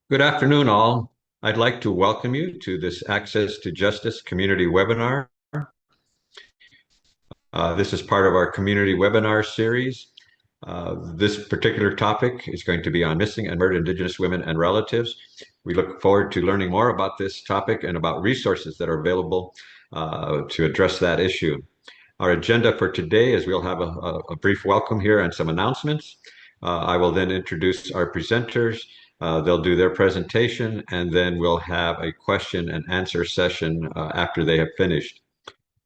Good afternoon, all. I'd like to welcome you to this Access to Justice community webinar. This is part of our community webinar series. This particular topic is going to be on missing and murdered Indigenous women and relatives. We look forward to learning more about this topic and about resources that are available to address that issue. Our agenda for today is we'll have a brief welcome here and some announcements. I will then introduce our presenters. They'll do their presentation, and then we'll have a question and answer session after they have finished.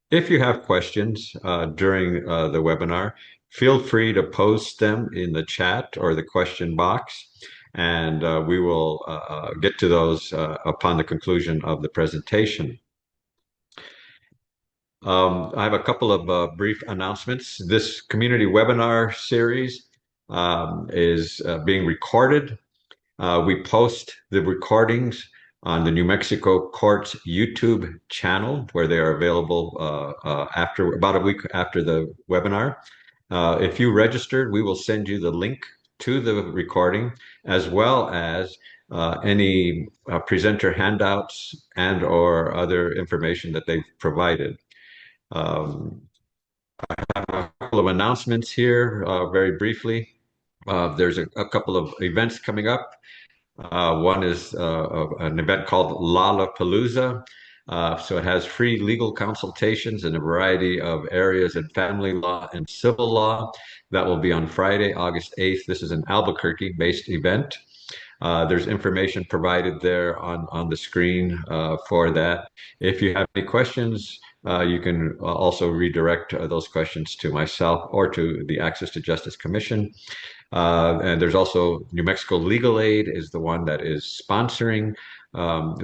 If you have questions during the webinar, feel free to post them in the chat or the question box, and we will get to those upon the conclusion of the presentation. I have a couple of brief announcements. This community webinar series is being recorded. We post the recordings on the New Mexico Courts YouTube channel, where they are available after about a week after the webinar. If you registered, we will send you the link to the recording, as well as any presenter handouts and or other information that they've provided. Um, a couple of announcements here, very briefly. There's a couple of events coming up. One is an event called Lollapalooza. So it has free legal consultations in a variety of areas in family law and civil law. That will be on Friday, August 8th. This is an Albuquerque-based event. There's information provided there on the screen for that. If you have any questions, you can also redirect those questions to myself or to the Access to Justice Commission. And there's also New Mexico Legal Aid is the one that is sponsoring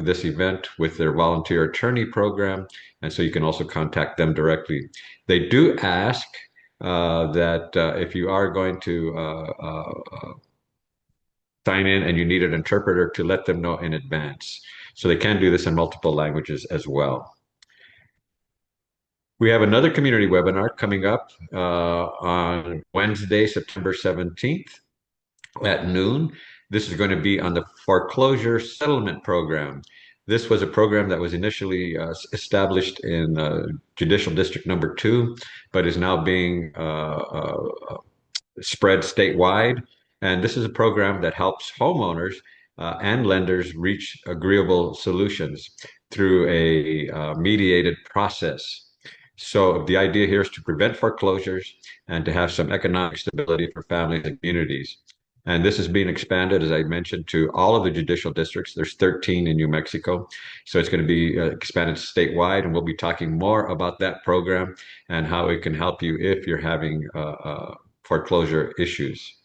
this event with their volunteer attorney program. And so you can also contact them directly. They do ask that if you are going to sign in and you need an interpreter, to let them know in advance. So they can do this in multiple languages as well. We have another community webinar coming up on Wednesday, September 17th at noon. This is going to be on the foreclosure settlement program. This was a program that was initially established in Judicial District Number 2, but is now being spread statewide. And this is a program that helps homeowners and lenders reach agreeable solutions through a mediated process. So the idea here is to prevent foreclosures and to have some economic stability for families and communities. And this is being expanded, as I mentioned, to all of the judicial districts. There's 13 in New Mexico. So it's going to be expanded statewide. And we'll be talking more about that program and how it can help you if you're having foreclosure issues.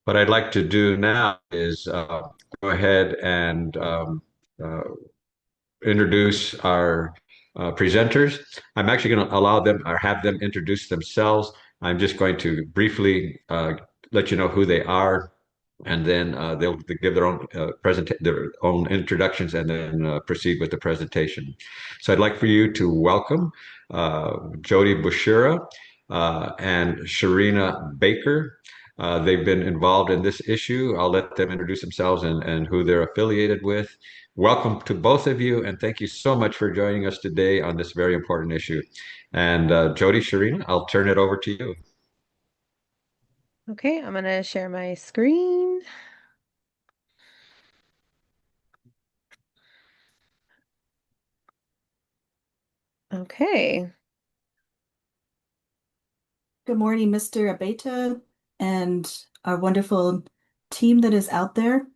What I'd like to do now is go ahead and introduce our presenters. I'm actually going to allow them or have them introduce themselves. I'm just going to briefly let you know who they are, and then they'll give their own introductions, and then proceed with the presentation. So I'd like for you to welcome Jodi Burshia and Shereena Baker. They've been involved in this issue. I'll let them introduce themselves and who they're affiliated with. Welcome to both of you, and thank you so much for joining us today on this very important issue. And Jodi, Shereena, I'll turn it over to you. Okay, I'm going to share my screen. Okay. Good morning, Mr. Abeta and our wonderful team that is out there.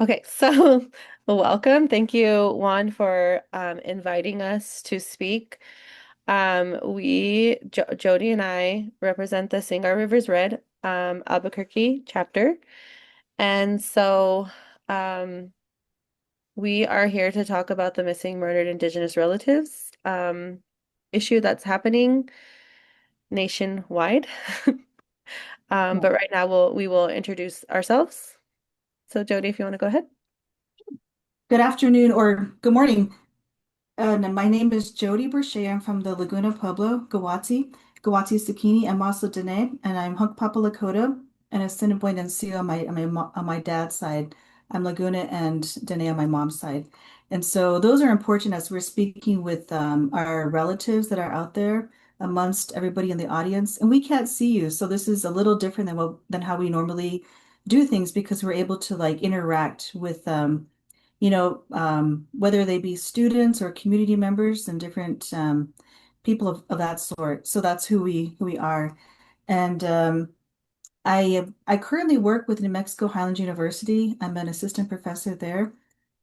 Okay, so welcome. Thank you, Juan, for inviting us to speak. Jodi and I represent the Sing Our Rivers Red Albuquerque chapter. And so we are here to talk about the missing murdered Indigenous relatives issue that's happening nationwide. But right now we will introduce ourselves. So Jodi, if you want to go ahead. Good afternoon or good morning. My name is Jodi Burshia. I'm from the Laguna Pueblo, Guwahati Gawati Sakini. I'm also Diné, and I'm Hunkpapa Lakota and Assiniboine and Sioux on my dad's side. I'm Laguna and Diné on my mom's side. And so those are important as we're speaking with our relatives that are out there amongst everybody in the audience. And we can't see you, so this is a little different than how we normally do things because we're able to like interact with whether they be students or community members and different people of that sort. So that's who we are. And I currently work with New Mexico Highlands University. I'm an assistant professor there.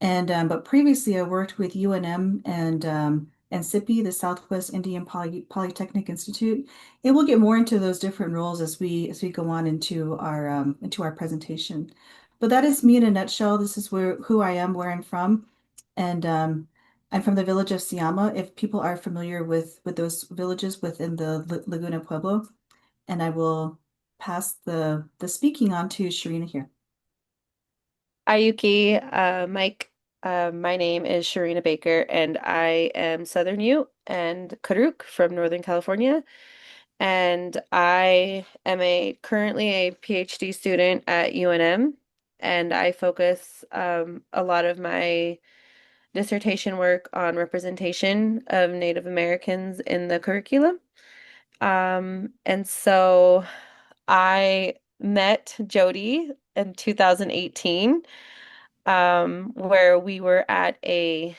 And but previously I worked with UNM and SIPI, the Southwest Indian Polytechnic Institute. And we'll get more into those different roles as we go on into our presentation. But that is me in a nutshell. This is who I am, where I'm from. And I'm from the village of Siama, if people are familiar with those villages within the Laguna Pueblo. And I will pass the speaking on to Shereena here. Ayuki, Mike, my name is Shereena Baker, and I am Southern Ute and Karuk from Northern California. And I am currently a PhD student at UNM, and I focus a lot of my dissertation work on representation of Native Americans in the curriculum. And so I met Jodi in 2018, where we were at an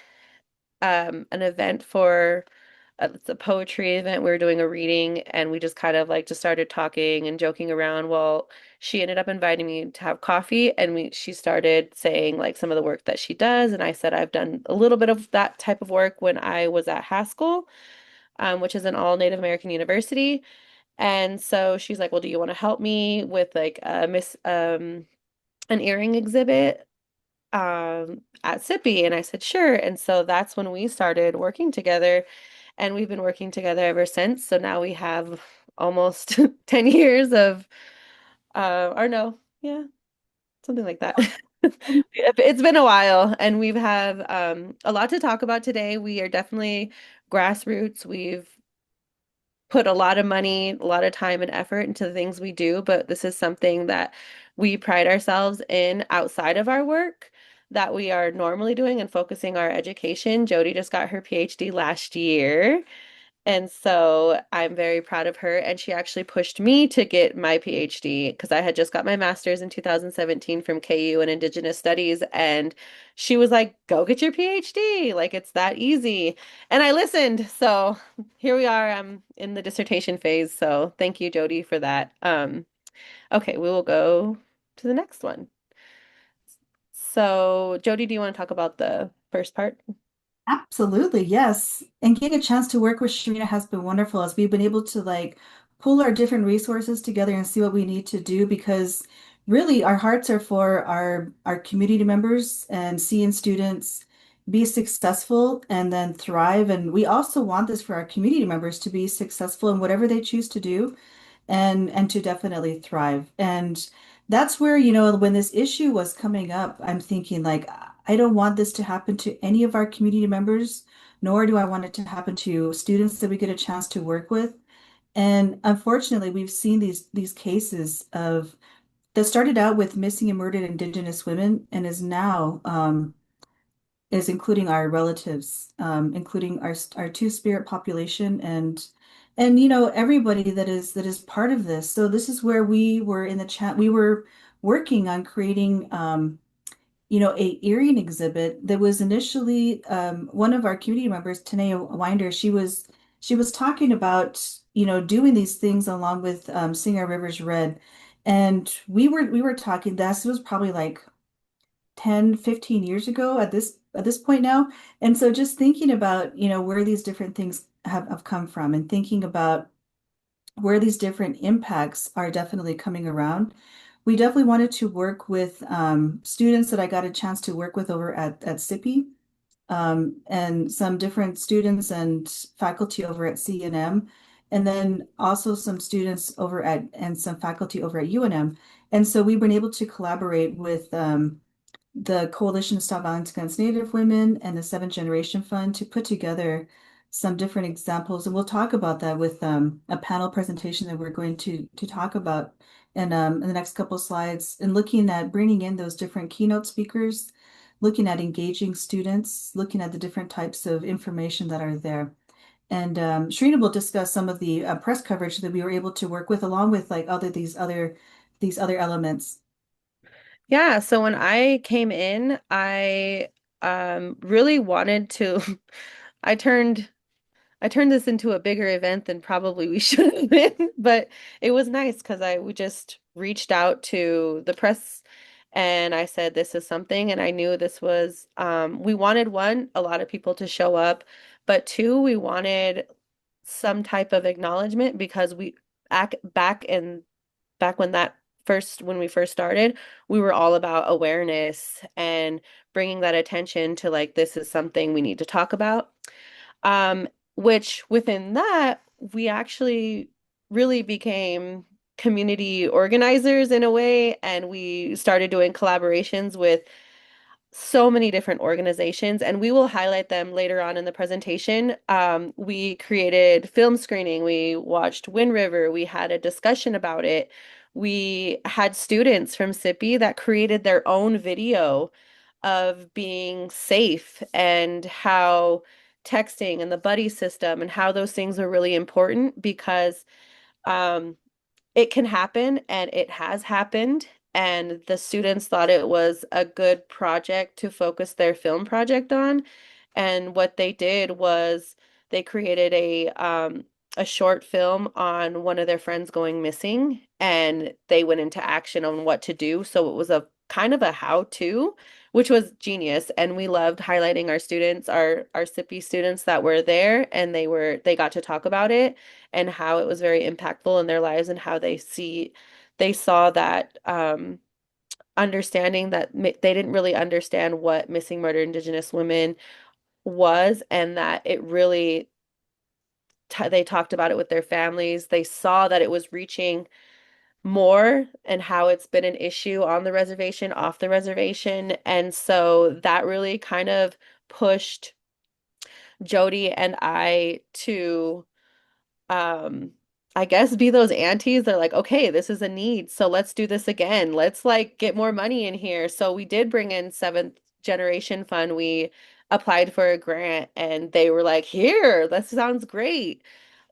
event for it's a poetry event. We were doing a reading and we just kind of like just started talking and joking around. Well, she ended up inviting me to have coffee and she started saying like some of the work that she does. And I said I've done a little bit of that type of work when I was at Haskell, which is an all Native American university. And so she's like, well, do you want to help me with like an earring exhibit at SIPI? And I said, sure. And so that's when we started working together, and we've been working together ever since. So now we have almost 10 years of, or no, yeah, something like that. It's been a while, and we've have a lot to talk about today. We are definitely grassroots. We've put a lot of money, a lot of time and effort into the things we do, but this is something that we pride ourselves in outside of our work that we are normally doing and focusing our education. Jodi just got her PhD last year. And so I'm very proud of her. And she actually pushed me to get my PhD because I had just got my master's in 2017 from KU in Indigenous Studies. And she was like, go get your PhD. Like, it's that easy. And I listened. So here we are. I'm in the dissertation phase. So thank you, Jodi, for that. Okay, we will go to the next one. So, Jodi, do you want to talk about the first part? Absolutely, yes. And getting a chance to work with Shereena has been wonderful as we've been able to like pull our different resources together and see what we need to do because really our hearts are for our community members and seeing students be successful and then thrive. And we also want this for our community members to be successful in whatever they choose to do and to definitely thrive. And that's where, when this issue was coming up, I'm thinking like I don't want this to happen to any of our community members, nor do I want it to happen to students that we get a chance to work with. And unfortunately, we've seen these cases of that started out with missing and murdered Indigenous women and is now is including our relatives, including our two-spirit population and everybody that is part of this. So this is where we were in the chat. We were working on creating a earring exhibit that was initially one of our community members, Tanea Winder. She was talking about doing these things along with Sing Our Rivers Red, and we were talking. This was probably like 10, 15 years ago at this point now. And so just thinking about, where these different things have come from and thinking about where these different impacts are definitely coming around. We definitely wanted to work with students that I got a chance to work with over at SIPI, and some different students and faculty over at CNM, and then also some students over at and some faculty over at UNM. And so we've been able to collaborate with the Coalition to Stop Violence Against Native Women and the Seventh Generation Fund to put together some different examples, and we'll talk about that with a panel presentation that we're going to talk about in the next couple slides, and looking at bringing in those different keynote speakers, looking at engaging students, looking at the different types of information that are there. And Shereena will discuss some of the press coverage that we were able to work with, along with like these other elements. Yeah, so when I came in, I really wanted to I turned I turned this into a bigger event than probably we should have been, but it was nice because we just reached out to the press and I said this is something, and I knew this was we wanted one, a lot of people to show up, but two, we wanted some type of acknowledgement because we back when when we first started, we were all about awareness and bringing that attention to like this is something we need to talk about. Um, which within that, we actually really became community organizers in a way, and we started doing collaborations with so many different organizations, and we will highlight them later on in the presentation. We created film screening, we watched Wind River, we had a discussion about it. We had students from SIPI that created their own video of being safe and how texting and the buddy system and how those things are really important because um, it can happen and it has happened. And the students thought it was a good project to focus their film project on. And what they did was they created a short film on one of their friends going missing, and they went into action on what to do. So it was a kind of a how-to, which was genius. And we loved highlighting our students, our SIPI students that were there, and they got to talk about it and how it was very impactful in their lives and how they saw that understanding that they didn't really understand what missing murdered Indigenous women was, and that it really they talked about it with their families. They saw that it was reaching more and how it's been an issue on the reservation, off the reservation. And so that really kind of pushed Jodi and I to um I guess be those aunties. They're like, okay, this is a need, so let's do this again. Let's like get more money in here. So we did bring in seventh generation fund. We applied for a grant and they were like, here, that sounds great.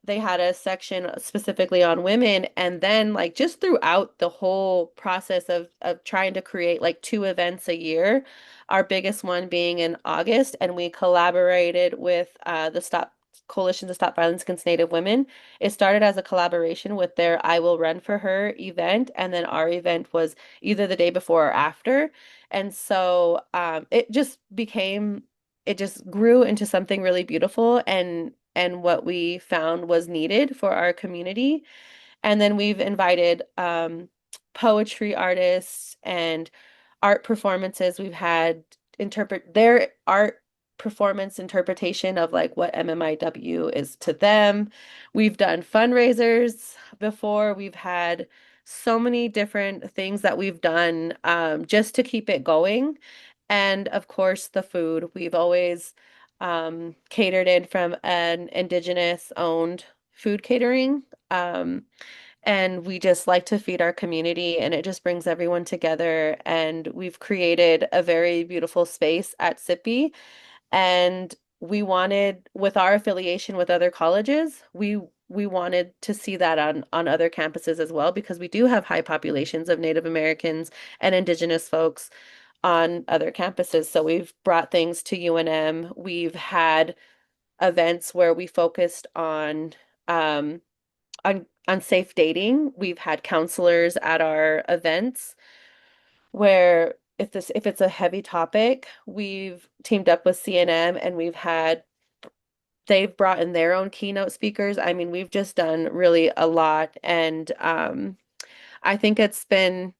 They had a section specifically on women, and then like just throughout the whole process of trying to create like two events a year, our biggest one being in August, and we collaborated with the Stop Coalition to Stop Violence Against Native Women. It started as a collaboration with their I Will Run for Her event, and then our event was either the day before or after. And so it just grew into something really beautiful, and what we found was needed for our community. And then we've invited poetry artists and art performances. We've had interpret their art performance interpretation of like what MMIW is to them. We've done fundraisers before. We've had so many different things that we've done just to keep it going. And of course, the food. We've always catered in from an Indigenous owned food catering. Um, and we just like to feed our community, and it just brings everyone together. And we've created a very beautiful space at SIPI. And we wanted, with our affiliation with other colleges, we wanted to see that on other campuses as well, because we do have high populations of Native Americans and Indigenous folks on other campuses. So we've brought things to UNM. We've had events where we focused um, on safe dating. We've had counselors at our events where if it's a heavy topic, we've teamed up with CNM and they've brought in their own keynote speakers. I mean, we've just done really a lot, and I think it's been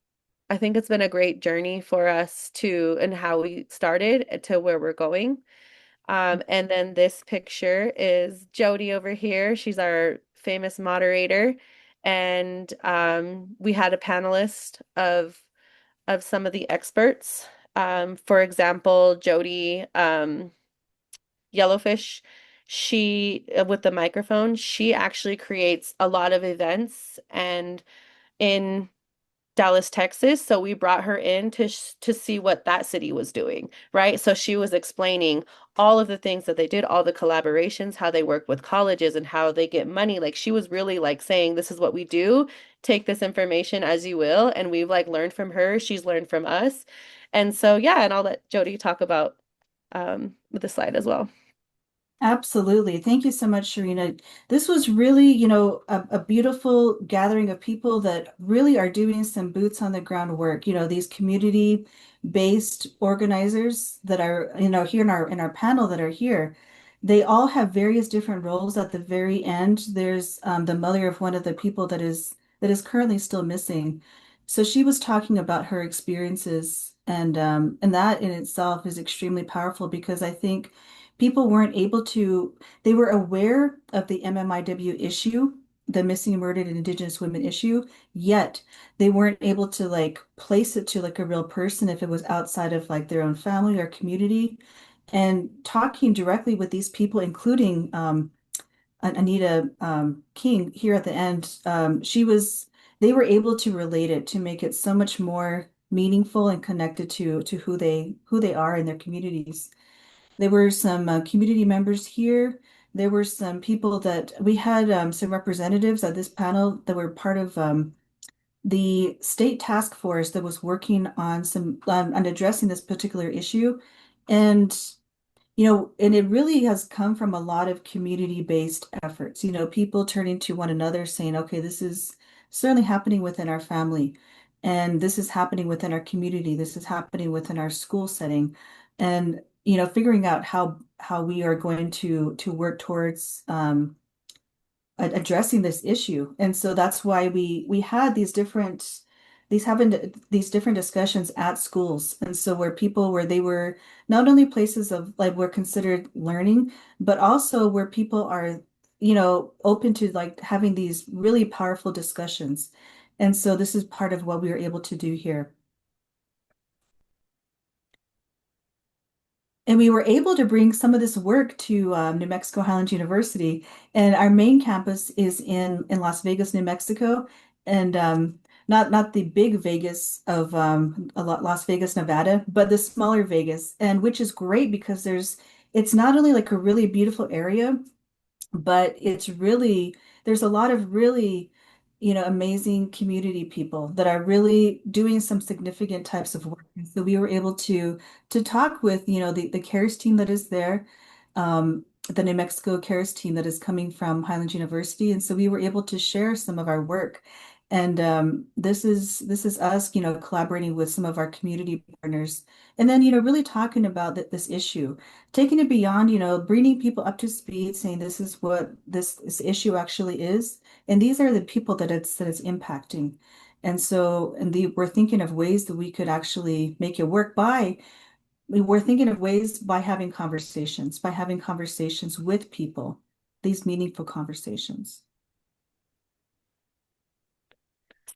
I think it's been a great journey for us to and how we started to where we're going. And then this picture is Jodi over here. She's our famous moderator. And we had a panelist of some of the experts. For example, Jodi Yellowfish, with the microphone, she actually creates a lot of events and in Dallas, Texas. So we brought her in to see what that city was doing, right? So she was explaining all of the things that they did, all the collaborations, how they work with colleges and how they get money. Like she was really like saying, this is what we do. Take this information as you will. And we've like learned from her. She's learned from us. And so yeah, and I'll let Jodi talk about with the slide as well. Absolutely. Thank you so much, Shereena. This was really, a beautiful gathering of people that really are doing some boots on the ground work. These community-based organizers that are, here in our panel that are here. They all have various different roles. At the very end, there's the mother of one of the people that is currently still missing. So she was talking about her experiences, and that in itself is extremely powerful because I think people weren't able to, they were aware of the MMIW issue, the missing and murdered Indigenous women issue, yet they weren't able to like place it to like a real person if it was outside of like their own family or community. And talking directly with these people, including Anita King here at the end, they were able to relate it to make it so much more meaningful and connected to who they are in their communities. There were some community members here. There were some people that we had some representatives at this panel that were part of the state task force that was working on on addressing this particular issue. And and it really has come from a lot of community-based efforts, people turning to one another saying, okay, this is certainly happening within our family, and this is happening within our community, this is happening within our school setting, and figuring out how we are going to work towards addressing this issue. And so that's why we had these different discussions at schools. And so where they were not only places of like were considered learning, but also where people are, open to like having these really powerful discussions. And so this is part of what we were able to do here. And we were able to bring some of this work to New Mexico Highlands University. And our main campus is in Las Vegas, New Mexico. And not the big Vegas of Las Vegas, Nevada, but the smaller Vegas. And which is great because it's not only like a really beautiful area, but there's a lot of really, amazing community people that are really doing some significant types of work. And so we were able to talk with, the CARES team that is there, the New Mexico CARES team that is coming from Highlands University. And so we were able to share some of our work. And this is us, collaborating with some of our community partners. And then, really talking about this issue, taking it beyond, bringing people up to speed, saying this is what this issue actually is, and these are the people that it's impacting. And so, we're thinking of ways that we could actually make it work we're thinking of ways by having conversations with people, these meaningful conversations.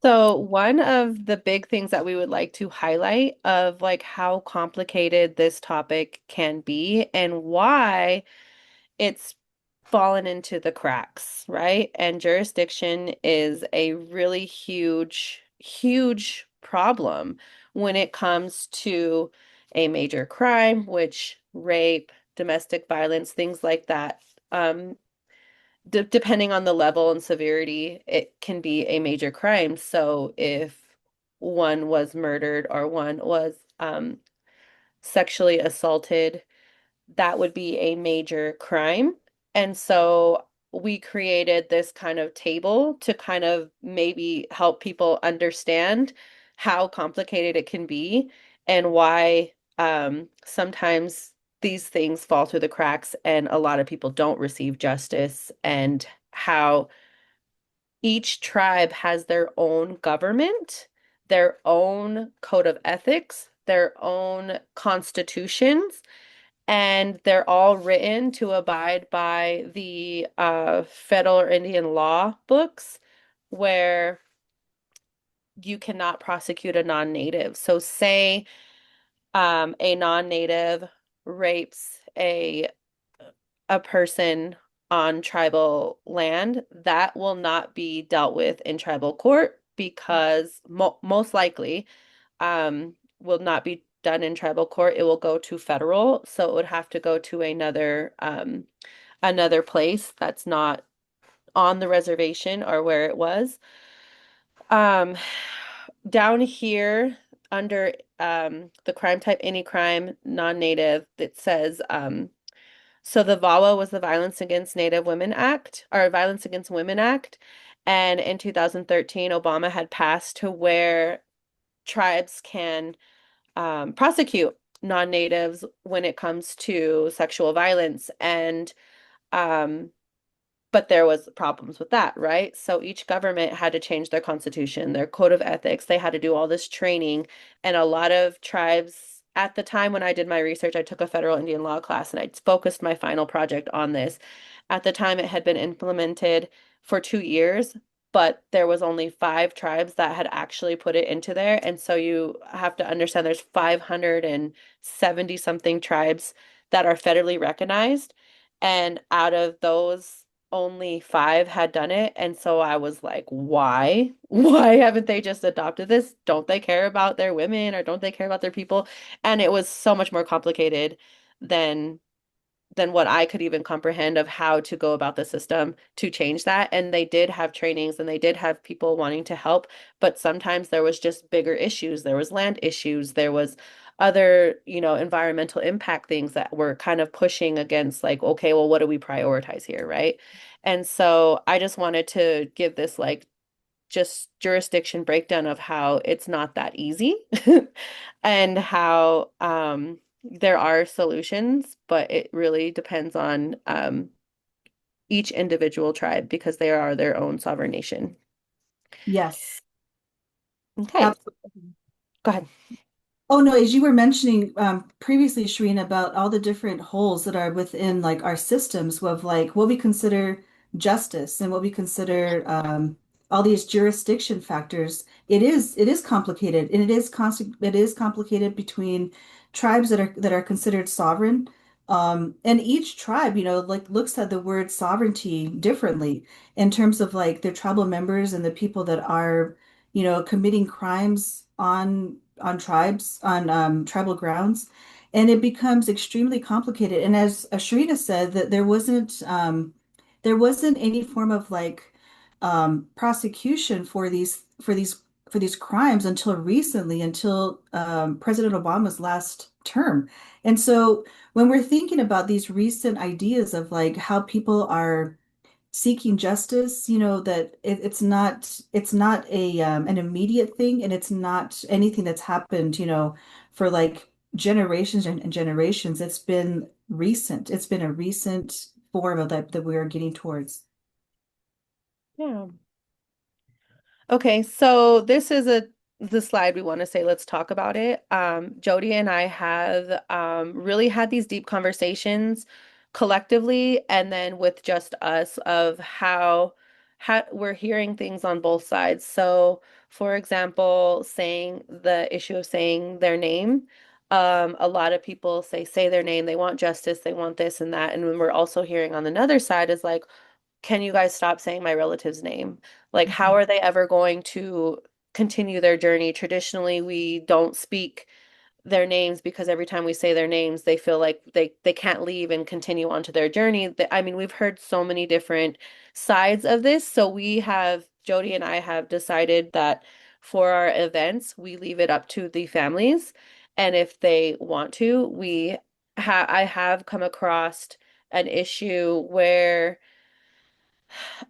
So one of the big things that we would like to highlight of like how complicated this topic can be and why it's fallen into the cracks, right? And jurisdiction is a really huge, huge problem when it comes to a major crime, which rape, domestic violence, things like that. Depending on the level and severity, it can be a major crime. So if one was murdered or one was sexually assaulted, that would be a major crime. And so we created this kind of table to kind of maybe help people understand how complicated it can be and why sometimes these things fall through the cracks and a lot of people don't receive justice, and how each tribe has their own government, their own code of ethics, their own constitutions, and they're all written to abide by the federal or Indian law books where you cannot prosecute a non-native. So say a non-native rapes a person on tribal land, that will not be dealt with in tribal court because most likely will not be done in tribal court. It will go to federal, so it would have to go to another place that's not on the reservation or where it was. Um, Down here under the crime type, any crime, non-native, it says so the VAWA was the Violence Against Native Women Act, or Violence Against Women Act. And in 2013, Obama had passed to where tribes can prosecute non-natives when it comes to sexual violence. And um, but there was problems with that, right? So each government had to change their constitution, their code of ethics. They had to do all this training. And a lot of tribes, at the time when I did my research, I took a federal Indian law class and I focused my final project on this. At the time, it had been implemented for 2 years, but there was only 5 tribes that had actually put it into there. And so you have to understand there's 570 something tribes that are federally recognized. And out of those, only 5 had done it. And so I was like, why? Why haven't they just adopted this? Don't they care about their women or don't they care about their people? And it was so much more complicated than what I could even comprehend of how to go about the system to change that. And they did have trainings and they did have people wanting to help, but sometimes there was just bigger issues. There was land issues. There was other, environmental impact things that were kind of pushing against like, okay, well, what do we prioritize here, right? And so I just wanted to give this like just jurisdiction breakdown of how it's not that easy and how there are solutions, but it really depends on each individual tribe because they are their own sovereign nation. Yes, Okay, absolutely. go ahead. Oh no, as you were mentioning previously, Shereena, about all the different holes that are within like our systems of like what we consider justice and what we consider all these jurisdiction factors. It is complicated, and it is complicated between tribes that are considered sovereign. And each tribe, like looks at the word sovereignty differently in terms of like their tribal members and the people that are, committing crimes on tribes on tribal grounds, and it becomes extremely complicated. And as Shereena said, that there wasn't any form of like prosecution for these crimes until recently, until President Obama's last term. And so when we're thinking about these recent ideas of like how people are seeking justice, that it's not a an immediate thing, and it's not anything that's happened, for like generations and generations. It's been recent. It's been a recent form of that we're getting towards. Yeah. Okay, so this is the slide we want to say, let's talk about it. Jodi and I have really had these deep conversations collectively and then with just us of how we're hearing things on both sides. So, for example, saying the issue of saying their name. A lot of people say their name, they want justice, they want this and that. And when we're also hearing on another side is like, can you guys stop saying my relative's name? Like, how are they ever going to continue their journey? Traditionally, we don't speak their names because every time we say their names, they feel like they can't leave and continue on to their journey. I mean, we've heard so many different sides of this. So Jodi and I have decided that for our events, we leave it up to the families. And if they want to, I have come across an issue where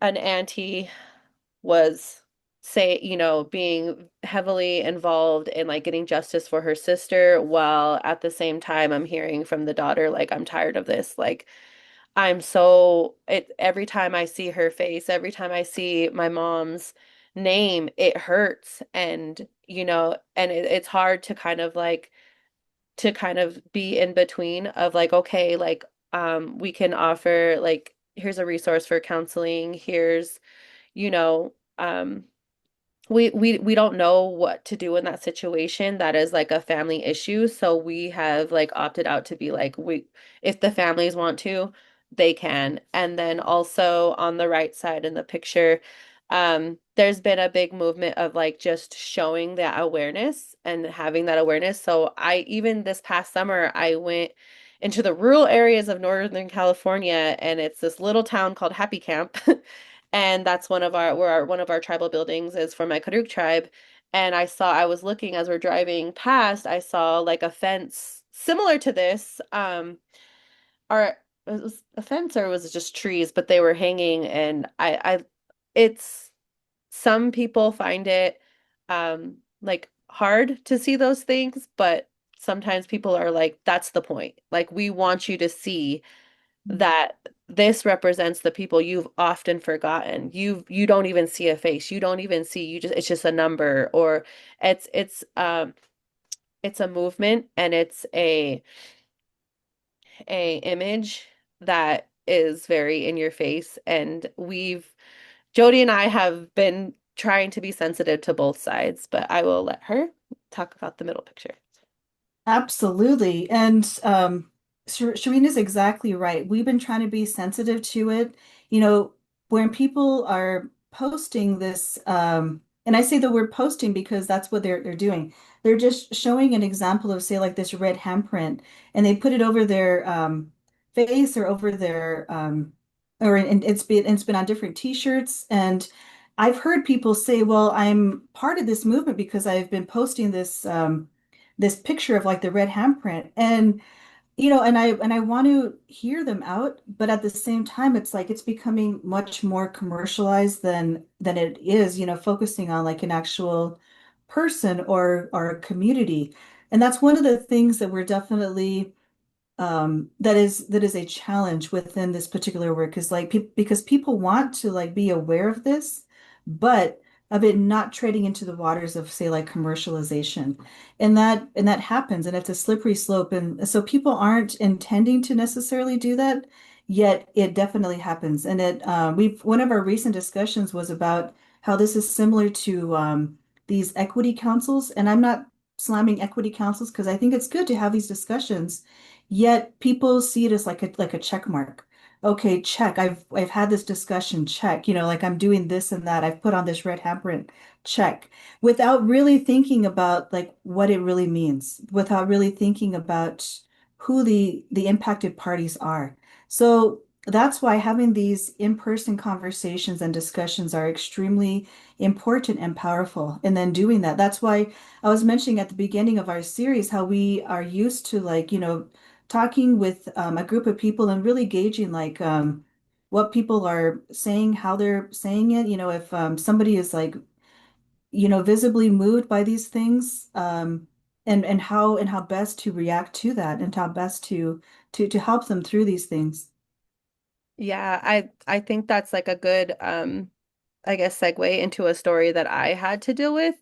an auntie was being heavily involved in like getting justice for her sister, while at the same time I'm hearing from the daughter, like, I'm tired of this. Like, every time I see her face, every time I see my mom's name, it hurts. And, it's hard to kind of be in between of like, okay, like, we can offer like, here's a resource for counseling, here's you know, um, we don't know what to do in that situation. That is like a family issue. So we have like opted out to be like, if the families want to, they can. And then also on the right side in the picture, there's been a big movement of like just showing that awareness and having that awareness. So I even this past summer I went into the rural areas of Northern California, and it's this little town called Happy Camp. And that's one of our tribal buildings is for my Karuk tribe. And I was looking as we're driving past, I saw like a fence similar to this. Or it was a fence or was it just trees, but they were hanging, and it's some people find it like hard to see those things, but sometimes people are like, that's the point. Like we want you to see that this represents the people you've often forgotten. You don't even see a face. You don't even see, you just it's just a number, or it's a movement, and it's a image that is very in your face. And Jodi and I have been trying to be sensitive to both sides, but I will let her talk about the middle picture. Absolutely. And Shareena's exactly right. We've been trying to be sensitive to it. You know, when people are posting this, and I say the word posting because that's what they're doing. They're just showing an example of, say, like this red handprint, and they put it over their face or over their or and it's been on different t-shirts. And I've heard people say, well, I'm part of this movement because I've been posting this picture of like the red handprint, and and I want to hear them out, but at the same time it's like it's becoming much more commercialized than it is, focusing on like an actual person or a community. And that's one of the things that we're definitely that is a challenge within this particular work, is like because people want to like be aware of this, but of it not trading into the waters of, say, like commercialization. And that happens, and it's a slippery slope. And so people aren't intending to necessarily do that, yet it definitely happens. And we've one of our recent discussions was about how this is similar to these equity councils. And I'm not slamming equity councils because I think it's good to have these discussions. Yet people see it as like a check mark. Okay, check. I've had this discussion, check. Like I'm doing this and that. I've put on this red handprint, check. Without really thinking about like what it really means, without really thinking about who the impacted parties are. So that's why having these in-person conversations and discussions are extremely important and powerful. And then doing that. That's why I was mentioning at the beginning of our series how we are used to like, talking with a group of people and really gauging like what people are saying, how they're saying it. If somebody is like, visibly moved by these things, and how best to react to that, and how best to help them through these things. Yeah, I think that's like a good I guess segue into a story that I had to deal with.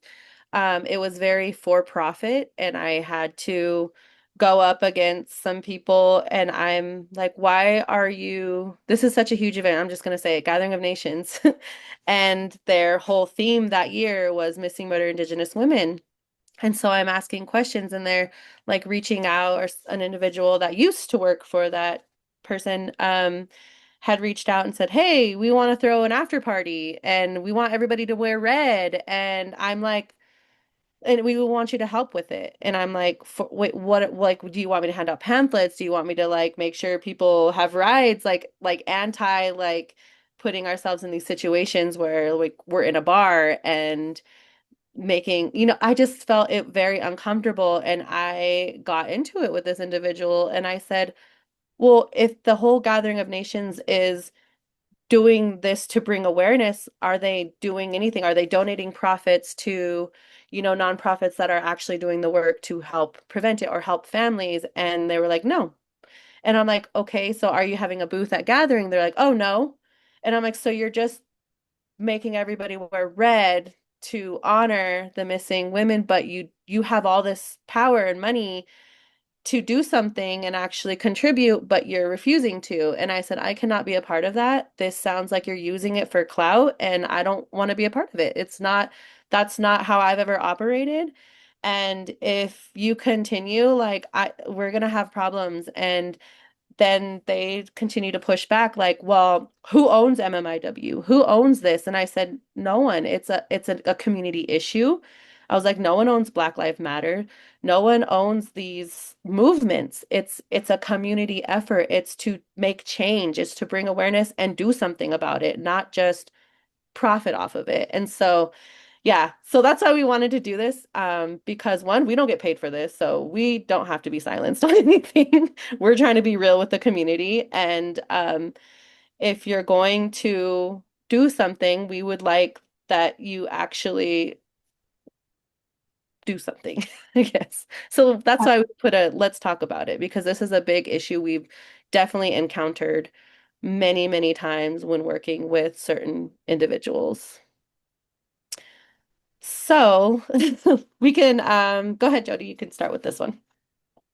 It was very for profit, and I had to go up against some people, and I'm like, why are you, this is such a huge event. I'm just gonna say it, Gathering of Nations. And their whole theme that year was missing murdered Indigenous women. And so I'm asking questions, and they're like reaching out, or an individual that used to work for that person had reached out and said, "Hey, we want to throw an after party, and we want everybody to wear red." And I'm like, and we want you to help with it. And I'm like, wait, what, like, do you want me to hand out pamphlets? Do you want me to like make sure people have rides, like anti, like putting ourselves in these situations where like we're in a bar and making, I just felt it very uncomfortable. And I got into it with this individual, and I said, well, if the whole Gathering of Nations is doing this to bring awareness, are they doing anything? Are they donating profits to, nonprofits that are actually doing the work to help prevent it or help families? And they were like, no. And I'm like, okay, so are you having a booth at Gathering? They're like, oh, no. And I'm like, so you're just making everybody wear red to honor the missing women, but you have all this power and money to do something and actually contribute, but you're refusing to. And I said, I cannot be a part of that. This sounds like you're using it for clout, and I don't want to be a part of it. That's not how I've ever operated. And if you continue, like we're gonna have problems. And then they continue to push back like, well, who owns MMIW? Who owns this? And I said, no one. It's a community issue. I was like, no one owns Black Lives Matter. No one owns these movements. It's a community effort. It's to make change. It's to bring awareness and do something about it, not just profit off of it. And so yeah, so that's why we wanted to do this, because one, we don't get paid for this, so we don't have to be silenced on anything. We're trying to be real with the community, and if you're going to do something, we would like that you actually do something, I guess. So that's why we put a let's talk about it, because this is a big issue we've definitely encountered many, many times when working with certain individuals. So we can go ahead, Jody, you can start with this one.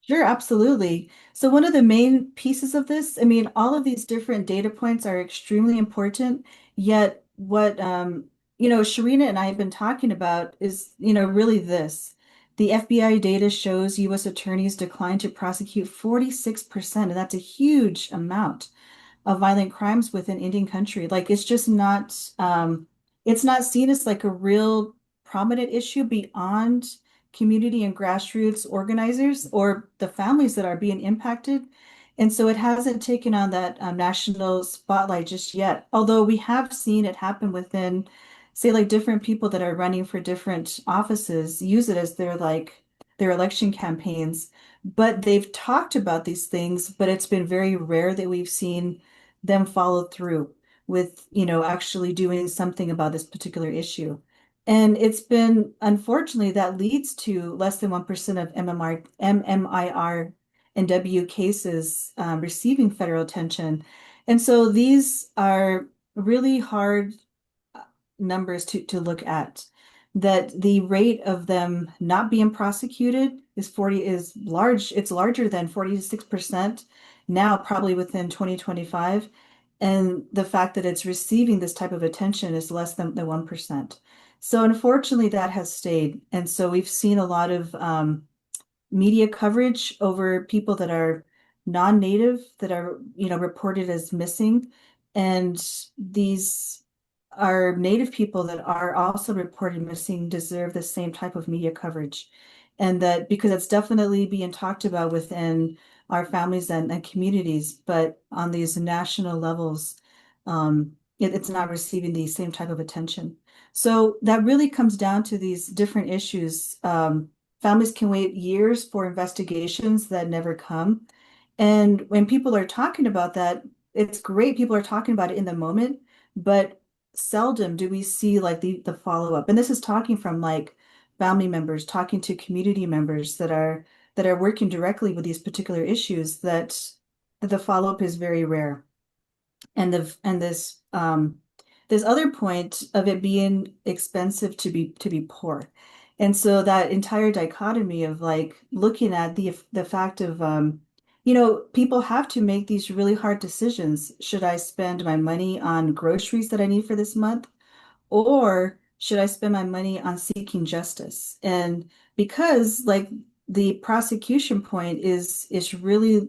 Sure, absolutely. So one of the main pieces of this, I mean, all of these different data points are extremely important, yet what Shereena and I have been talking about is, really this. The FBI data shows U.S. attorneys decline to prosecute 46%, and that's a huge amount of violent crimes within Indian country. Like it's just not it's not seen as like a real prominent issue beyond community and grassroots organizers or the families that are being impacted. And so it hasn't taken on that national spotlight just yet. Although we have seen it happen within, say, like different people that are running for different offices use it as their election campaigns. But they've talked about these things, but it's been very rare that we've seen them follow through with, actually doing something about this particular issue. And it's been, unfortunately, that leads to less than 1% of MMIR and W cases receiving federal attention. And so these are really hard numbers to look at. That the rate of them not being prosecuted is large. It's larger than 46% now, probably within 2025. And the fact that it's receiving this type of attention is less than the 1%. So unfortunately, that has stayed. And so we've seen a lot of media coverage over people that are non-native that are, reported as missing. And these are native people that are also reported missing deserve the same type of media coverage. And that because it's definitely being talked about within our families and communities, but on these national levels, it's not receiving the same type of attention. So that really comes down to these different issues. Families can wait years for investigations that never come. And when people are talking about that, it's great. People are talking about it in the moment, but seldom do we see like the follow-up. And this is talking from like family members, talking to community members that are working directly with these particular issues that the follow-up is very rare. And this other point of it being expensive to be poor. And so that entire dichotomy of like looking at the fact of people have to make these really hard decisions. Should I spend my money on groceries that I need for this month? Or should I spend my money on seeking justice? And because like the prosecution point is really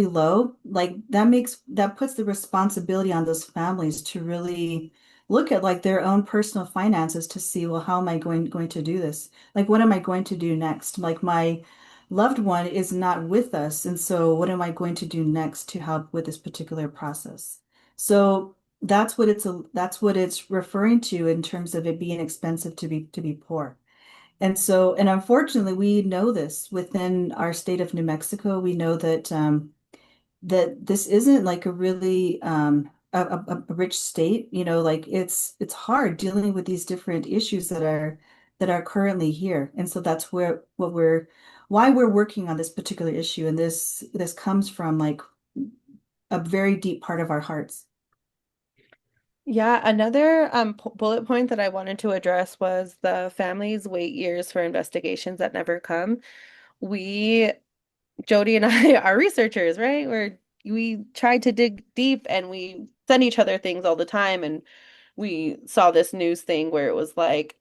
low, like that puts the responsibility on those families to really look at like their own personal finances to see, well, how am I going to do this? Like what am I going to do next? Like my loved one is not with us, and so what am I going to do next to help with this particular process? So that's what it's referring to in terms of it being expensive to be poor. And unfortunately, we know this within our state of New Mexico. We know that this isn't like a really a rich state. Like it's hard dealing with these different issues that are currently here. And so that's why we're working on this particular issue. And this comes from like a very deep part of our hearts. Yeah, another bullet point that I wanted to address was the families wait years for investigations that never come. We, Jody and I, are researchers, right? We try to dig deep and we send each other things all the time. And we saw this news thing where it was like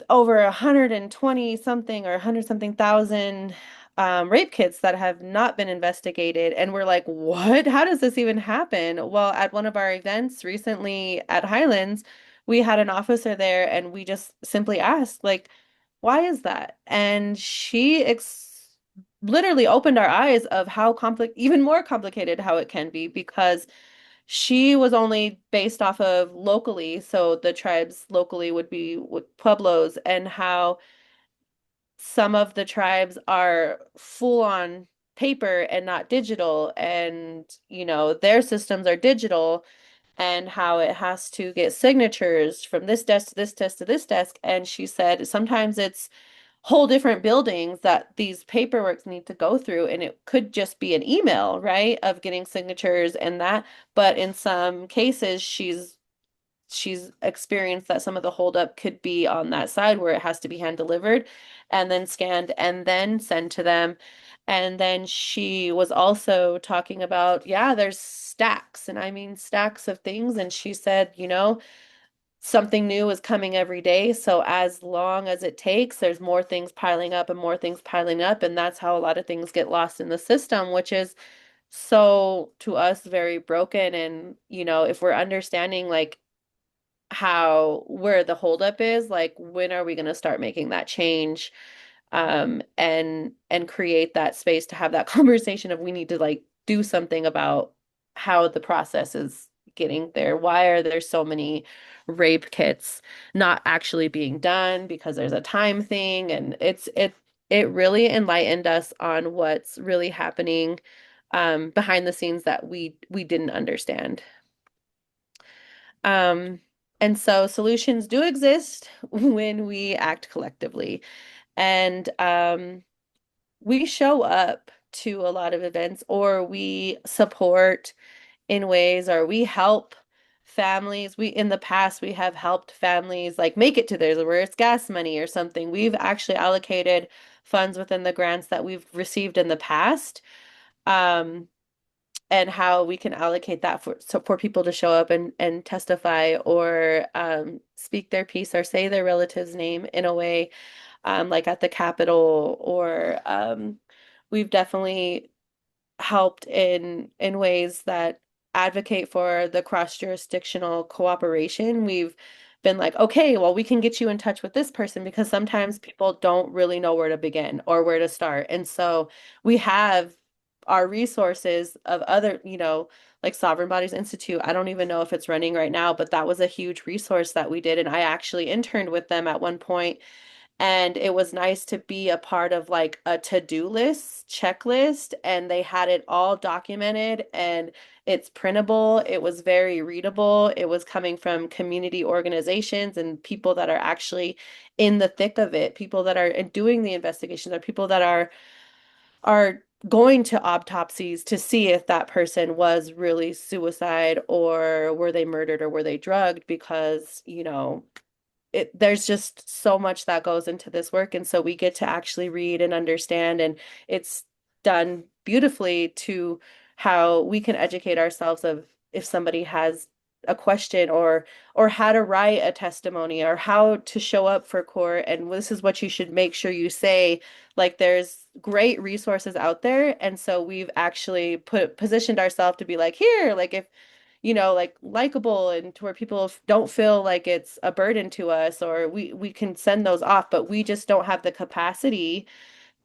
over 120 something or 100 something thousand rape kits that have not been investigated. And we're like, what? How does this even happen? Well, at one of our events recently at Highlands, we had an officer there and we just simply asked, like, why is that? And she ex literally opened our eyes of how complex, even more complicated how it can be because she was only based off of locally. So the tribes locally would be with Pueblos and how some of the tribes are full on paper and not digital, and their systems are digital, and how it has to get signatures from this desk to this desk to this desk. And she said sometimes it's whole different buildings that these paperworks need to go through, and it could just be an email, right, of getting signatures and that. But in some cases she's experienced that some of the holdup could be on that side where it has to be hand delivered and then scanned and then sent to them. And then she was also talking about, yeah, there's stacks, and I mean stacks of things. And she said, something new is coming every day. So as long as it takes, there's more things piling up and more things piling up. And that's how a lot of things get lost in the system, which is so to us very broken. And, if we're understanding like how where the holdup is, like when are we going to start making that change, and create that space to have that conversation of we need to like do something about how the process is getting there. Why are there so many rape kits not actually being done because there's a time thing, and it really enlightened us on what's really happening behind the scenes that we didn't understand. Um, and so solutions do exist when we act collectively. And we show up to a lot of events, or we support in ways, or we help families. In the past, we have helped families like make it to theirs where it's gas money or something. We've actually allocated funds within the grants that we've received in the past. Um, and how we can allocate that for people to show up and testify, or speak their piece or say their relative's name in a way, like at the Capitol, or we've definitely helped in ways that advocate for the cross-jurisdictional cooperation. We've been like, okay, well, we can get you in touch with this person because sometimes people don't really know where to begin or where to start. And so we have our resources of other, like Sovereign Bodies Institute. I don't even know if it's running right now, but that was a huge resource that we did. And I actually interned with them at one point, and it was nice to be a part of like a to-do list, checklist, and they had it all documented and it's printable. It was very readable. It was coming from community organizations and people that are actually in the thick of it, people that are doing the investigations, or people that are going to autopsies to see if that person was really suicide, or were they murdered, or were they drugged, because, there's just so much that goes into this work. And so we get to actually read and understand, and it's done beautifully to how we can educate ourselves of if somebody has a question, or how to write a testimony, or how to show up for court, and this is what you should make sure you say. Like there's great resources out there, and so we've actually positioned ourselves to be like, here, like if like likable, and to where people don't feel like it's a burden to us, or we can send those off, but we just don't have the capacity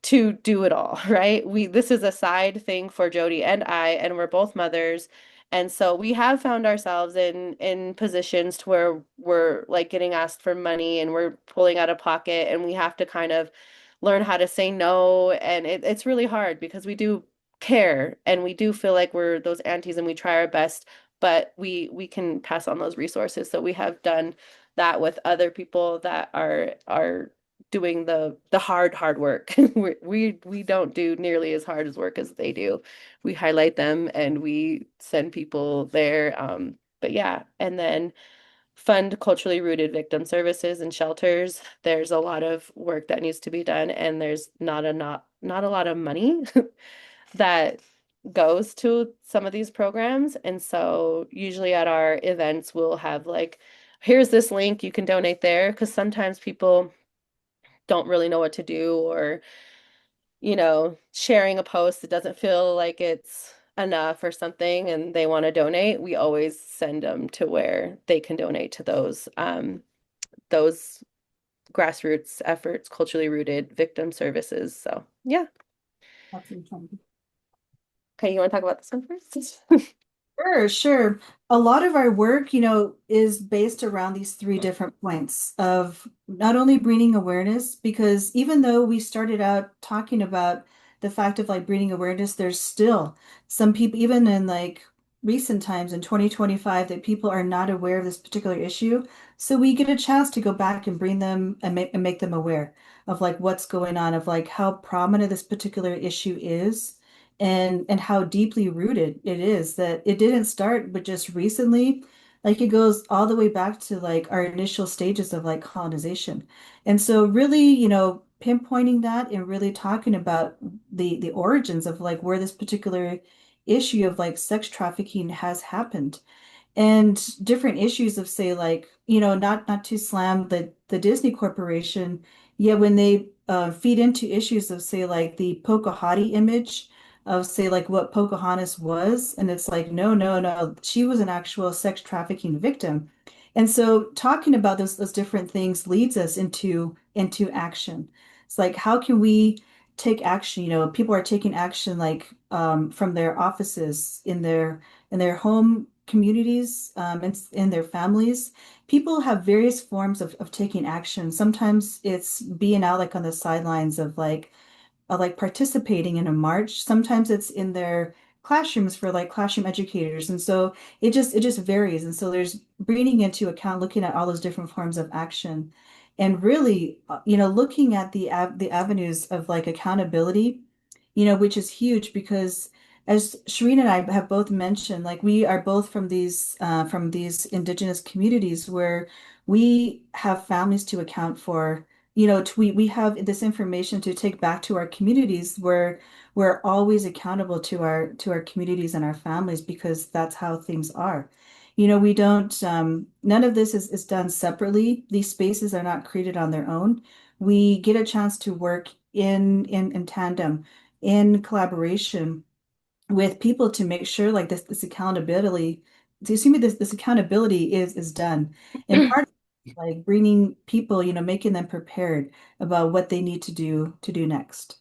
to do it all, right? This is a side thing for Jodi and I, and we're both mothers. And so we have found ourselves in positions to where we're like getting asked for money and we're pulling out of pocket, and we have to kind of learn how to say no. And it's really hard because we do care and we do feel like we're those aunties and we try our best, but we can pass on those resources. So we have done that with other people that are doing the hard work. We don't do nearly as hard as work as they do. We highlight them and we send people there. But yeah, and then fund culturally rooted victim services and shelters. There's a lot of work that needs to be done, and there's not a lot of money that goes to some of these programs. And so usually at our events, we'll have like, here's this link, you can donate there, because sometimes people don't really know what to do, or sharing a post that doesn't feel like it's enough or something and they want to donate, we always send them to where they can donate to those grassroots efforts, culturally rooted victim services. So yeah. That's interesting. Okay, you want to talk about this one first? Sure, sure. A lot of our work, is based around these three different points of not only bringing awareness, because even though we started out talking about the fact of like bringing awareness, there's still some people, even in like recent times in 2025, that people are not aware of this particular issue. So we get a chance to go back and bring them and make them aware of like what's going on, of like how prominent this particular issue is and how deeply rooted it is, that it didn't start but just recently. Like it goes all the way back to like our initial stages of like colonization. And so really, pinpointing that and really talking about the origins of like where this particular issue of like sex trafficking has happened, and different issues of say like not to slam the Disney Corporation, yeah, when they feed into issues of say like the Pocahontas image of say like what Pocahontas was, and it's like no, no, no, she was an actual sex trafficking victim. And so talking about those different things leads us into action. It's like how can we take action? People are taking action like from their offices, in their home communities, and in their families. People have various forms of taking action. Sometimes it's being out like on the sidelines of like participating in a march. Sometimes it's in their classrooms for like classroom educators. And so it just varies. And so there's bringing into account, looking at all those different forms of action and really, looking at the avenues of like accountability, which is huge because as Shereena and I have both mentioned, like we are both from these indigenous communities where we have families to account for. We have this information to take back to our communities where we're always accountable to our communities and our families because that's how things are. We don't, none of this is done separately. These spaces are not created on their own. We get a chance to work in tandem, in collaboration with people to make sure like this accountability, this accountability is done. And part of like bringing people, making them prepared about what they need to do next.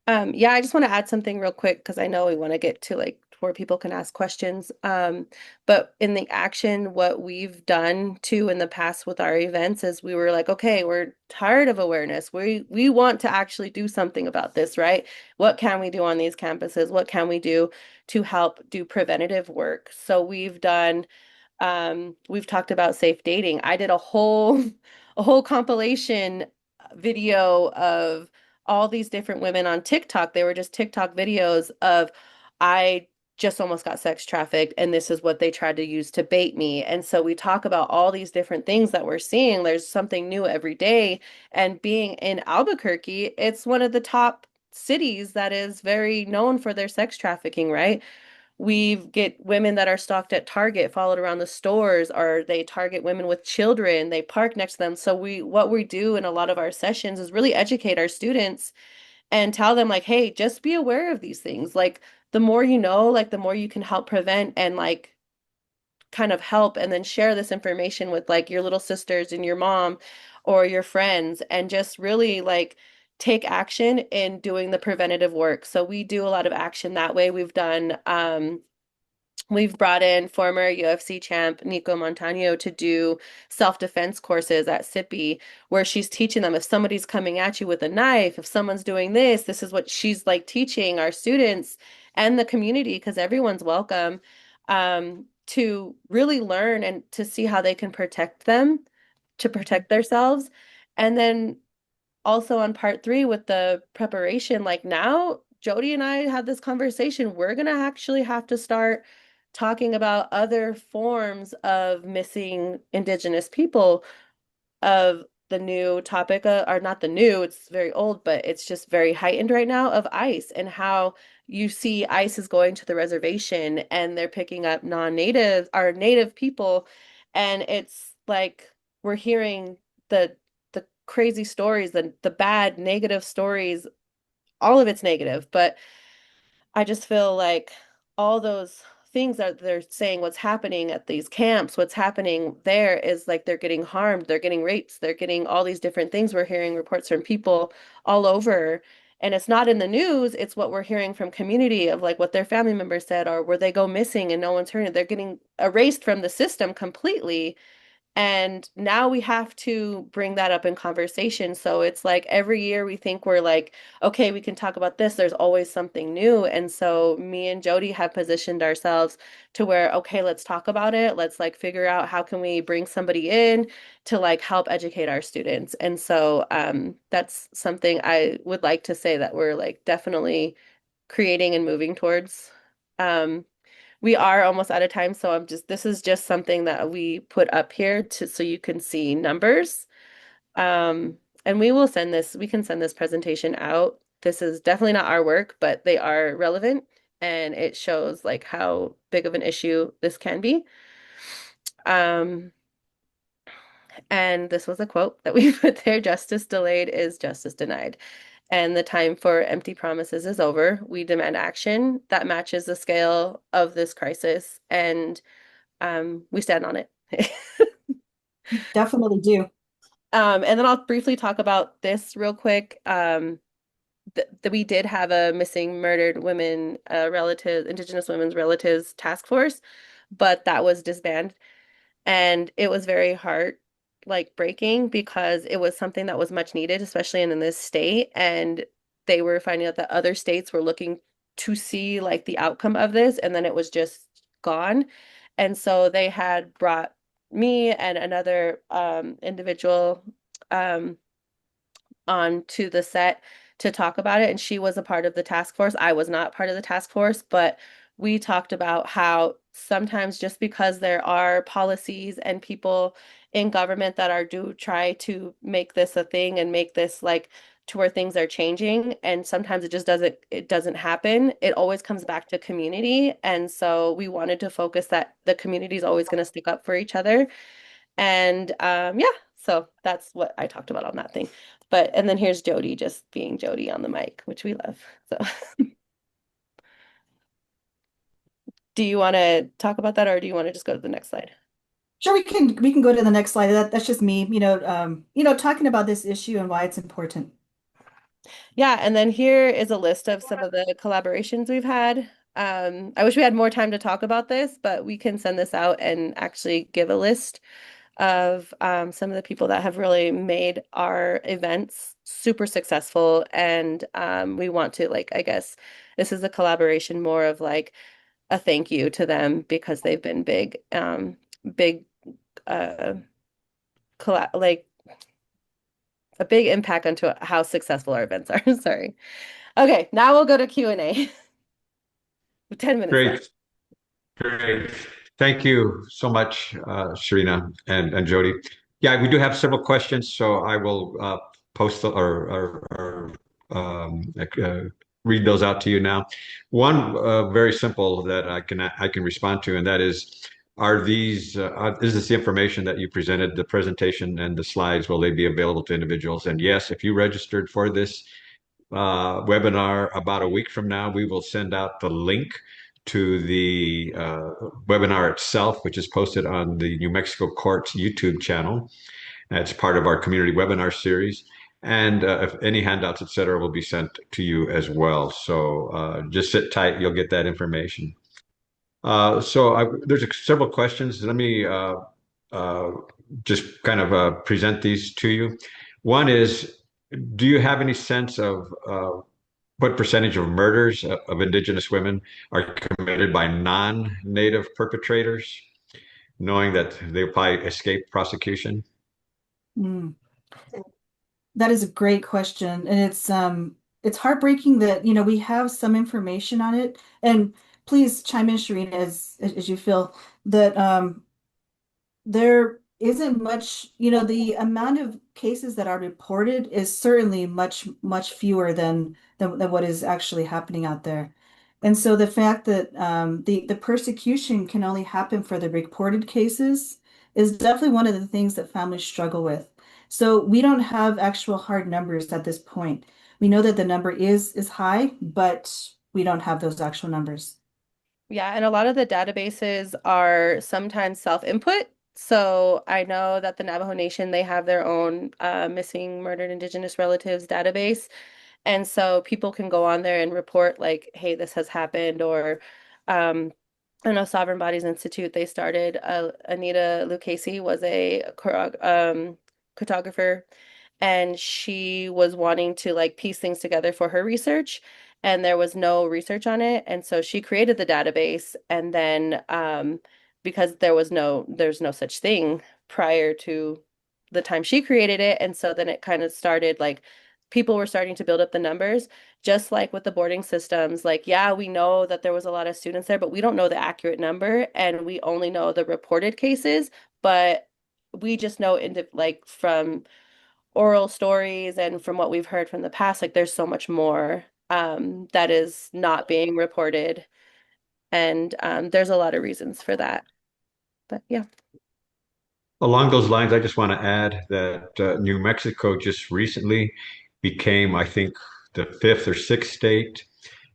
Yeah, I just want to add something real quick because I know we want to get to like where people can ask questions. But in the action, what we've done too in the past with our events is we were like, okay, we're tired of awareness. We want to actually do something about this, right? What can we do on these campuses? What can we do to help do preventative work? So we've talked about safe dating. I did a whole a whole compilation video of all these different women on TikTok. They were just TikTok videos of I just almost got sex trafficked and this is what they tried to use to bait me. And so we talk about all these different things that we're seeing. There's something new every day. And being in Albuquerque, it's one of the top cities that is very known for their sex trafficking, right? We get women that are stalked at Target, followed around the stores, or they target women with children. They park next to them. So what we do in a lot of our sessions is really educate our students and tell them like, hey, just be aware of these things. Like the more you know, like the more you can help prevent and like kind of help and then share this information with like your little sisters and your mom or your friends and just really like take action in doing the preventative work. So we do a lot of action that way. We've brought in former UFC champ Nico Montano to do self-defense courses at SIPI, where she's teaching them if somebody's coming at you with a knife, if someone's doing this, this is what she's like teaching our students and the community, because everyone's welcome, to really learn and to see how they can protect them, to protect themselves. And then also on part three with the preparation, like now Jodi and I had this conversation. We're gonna actually have to start talking about other forms of missing Indigenous people, of the new topic, or not the new, it's very old, but it's just very heightened right now, of ICE and how you see ICE is going to the reservation and they're picking up non-native or native people. And it's like we're hearing the crazy stories, the bad negative stories all of it's negative, but I just feel like all those things that they're saying what's happening at these camps, what's happening there is like they're getting harmed, they're getting raped, they're getting all these different things. We're hearing reports from people all over. And it's not in the news, it's what we're hearing from community of like what their family members said, or where they go missing and no one's heard it. They're getting erased from the system completely. And now we have to bring that up in conversation. So it's like every year we think we're like, okay, we can talk about this. There's always something new. And so me and Jodi have positioned ourselves to where, okay, let's talk about it. Let's like figure out how can we bring somebody in to like help educate our students. And so that's something I would like to say that we're like definitely creating and moving towards. Um, we are almost out of time, so this is just something that we put up here to so you can see numbers. Um, and we can send this presentation out. This is definitely not our work, but they are relevant and it shows like how big of an issue this can be. Um, and this was a quote that we put there, justice delayed is justice denied. And the time for empty promises is over. We demand action that matches the scale of this crisis, and we stand on it. Definitely do. And then I'll briefly talk about this real quick. That we did have a missing murdered women relatives, Indigenous women's relatives task force, but that was disbanded. And it was very hard, like breaking, because it was something that was much needed, especially in this state. And they were finding out that other states were looking to see like the outcome of this, and then it was just gone. And so they had brought me and another individual um, on to the set to talk about it. And she was a part of the task force. I was not part of the task force, but we talked about how sometimes just because there are policies and people in government that are do try to make this a thing and make this like to where things are changing, and sometimes it doesn't happen. It always comes back to community. And so we wanted to focus that the community is always going to stick up for each other. And yeah, so that's what I talked about on that thing. But and then here's Jodi just being Jodi on the mic, which we love. So do you want to talk about that, or do you want to just go to the next slide? Sure, we can go to the next slide. That's just me, talking about this issue and why it's important. Yeah, and then here is a list of some of the collaborations we've had. I wish we had more time to talk about this, but we can send this out and actually give a list of some of the people that have really made our events super successful. And we want to, like, I guess this is a collaboration more of like a thank you to them because they've been big, uh, like a big impact onto how successful our events are. Sorry. Okay, now we'll go to Q&A. 10 minutes Great. left. Great. Thank you so much, Shereena and Jodi. Yeah, we do have several questions, so I will post or read those out to you now. One very simple that I can respond to, and that is, is this the information that you presented, the presentation and the slides, will they be available to individuals? And yes, if you registered for this webinar about a week from now, we will send out the link to the webinar itself, which is posted on the New Mexico Courts YouTube channel. It's part of our community webinar series. And if any handouts, et cetera, will be sent to you as well. So just sit tight, you'll get that information. There's several questions. Let me just kind of present these to you. One is, do you have any sense of what percentage of murders of Indigenous women are committed by non-Native perpetrators, knowing that they'll probably escape prosecution? Mm. That is a great question. And it's heartbreaking that, we have some information on it. And please chime in, Shereena, as you feel that there isn't much, the amount of cases that are reported is certainly much, much fewer than what is actually happening out there. And so the fact that the persecution can only happen for the reported cases is definitely one of the things that families struggle with. So we don't have actual hard numbers at this point. We know that the number is high, but we don't have those actual numbers. Yeah, and a lot of the databases are sometimes self-input. So I know that the Navajo Nation, they have their own missing, murdered Indigenous relatives database. And so people can go on there and report like, hey, this has happened, or um, I know Sovereign Bodies Institute, they started, Anita Lucchese was a cartographer, and she was wanting to like piece things together for her research, and there was no research on it. And so she created the database, and then because there's no such thing prior to the time she created it, and so then it kind of started like people were starting to build up the numbers, just like with the boarding systems. Like, yeah, we know that there was a lot of students there, but we don't know the accurate number, and we only know the reported cases. But we just know like from oral stories and from what we've heard from the past, like there's so much more that is not being reported. And there's a lot of reasons for that. But yeah. Along those lines, I just want to add that New Mexico just recently became, I think, the fifth or sixth state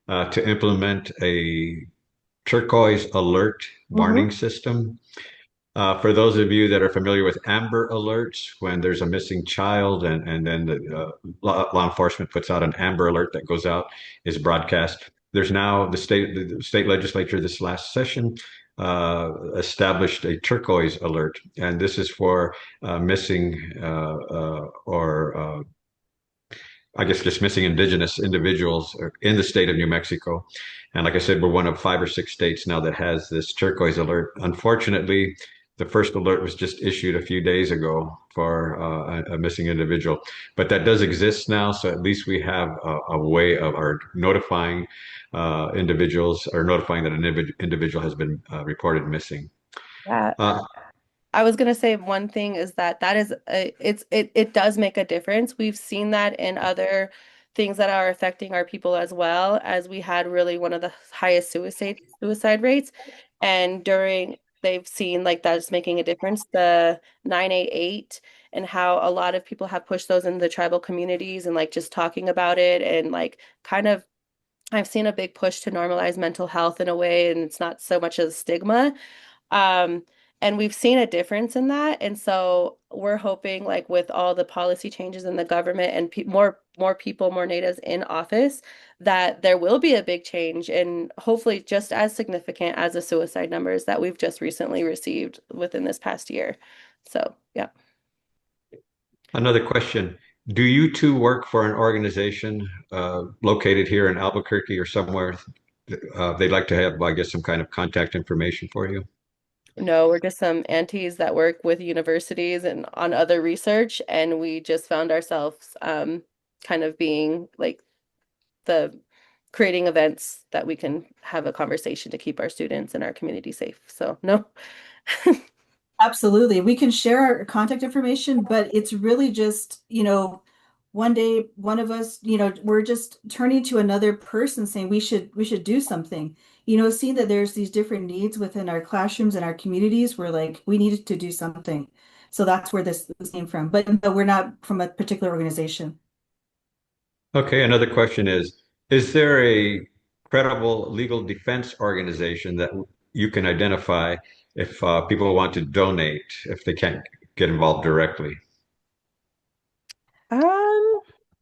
to implement a turquoise alert Hmm. warning system. For those of you that are familiar with Amber Alerts, when there's a missing child and then the law enforcement puts out an Amber Alert that goes out, is broadcast. There's now the state legislature this last session established a turquoise alert, and this is for missing or I guess just missing Indigenous individuals in the state of New Mexico. And like I said, we're one of five or six states now that has this turquoise alert. Unfortunately, the first alert was just issued a few days ago for a missing individual, but that does exist now. So at least we have a way of our notifying individuals or notifying that an individual has been reported missing. Yeah. Uh, I was gonna say one thing is that it does make a difference. We've seen that in other things that are affecting our people as well, as we had really one of the highest suicide rates. And during they've seen like that's making a difference, the 988, and how a lot of people have pushed those in the tribal communities and like just talking about it, and like kind of I've seen a big push to normalize mental health in a way, and it's not so much a stigma. Um, and we've seen a difference in that. And so we're hoping like with all the policy changes in the government and pe more people, more natives in office, that there will be a big change, and hopefully just as significant as the suicide numbers that we've just recently received within this past year. So, yeah. Another question. Do you two work for an organization located here in Albuquerque or somewhere? They'd like to have, I guess, some kind of contact information for you. No, we're just some aunties that work with universities and on other research, and we just found ourselves kind of being like the creating events that we can have a conversation to keep our students and our community safe. So, no. Absolutely. We can share our contact information, but it's really just, one day one of us, we're just turning to another person saying we should do something. Seeing that there's these different needs within our classrooms and our communities, we're like, we needed to do something. So that's where this came from. But no, we're not from a particular organization. Okay, another question is there a credible legal defense organization that you can identify if people want to donate, if they can't get involved directly? Um,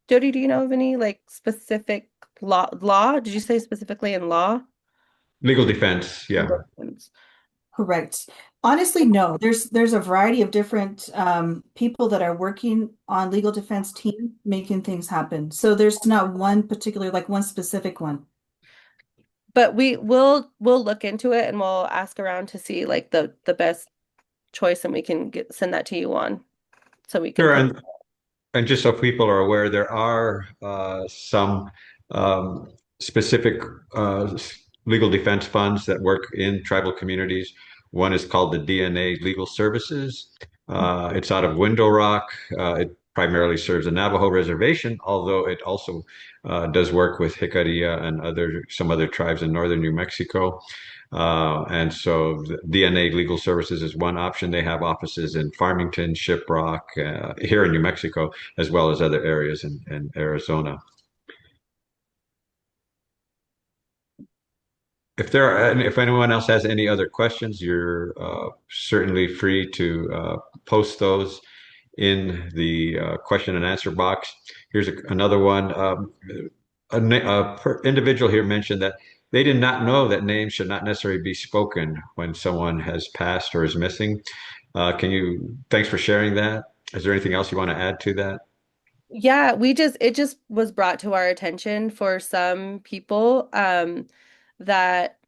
Jody, do you know of any like specific law? Did you say specifically in law? Legal defense, yeah. Legal defense. Correct. Honestly, no. There's a variety of different people that are working on legal defense team making things happen. So there's not one particular, like one specific one. But we'll look into it, and we'll ask around to see like the best choice, and we can send that to you on so we can Sure, put. and just so people are aware, there are some um, specific legal defense funds that work in tribal communities. One is called the DNA Legal Services. It's out of Window Rock. It primarily serves the Navajo Reservation, although it also does work with Jicarilla and some other tribes in northern New Mexico. And so the DNA Legal Services is one option. They have offices in Farmington, Shiprock, here in New Mexico, as well as other areas in Arizona. if anyone else has any other questions, you're certainly free to post those in the question and answer box. Here's another one. Individual here mentioned that they did not know that names should not necessarily be spoken when someone has passed or is missing. Thanks for sharing that. Is there anything else you want to add to that? Yeah, it just was brought to our attention for some people that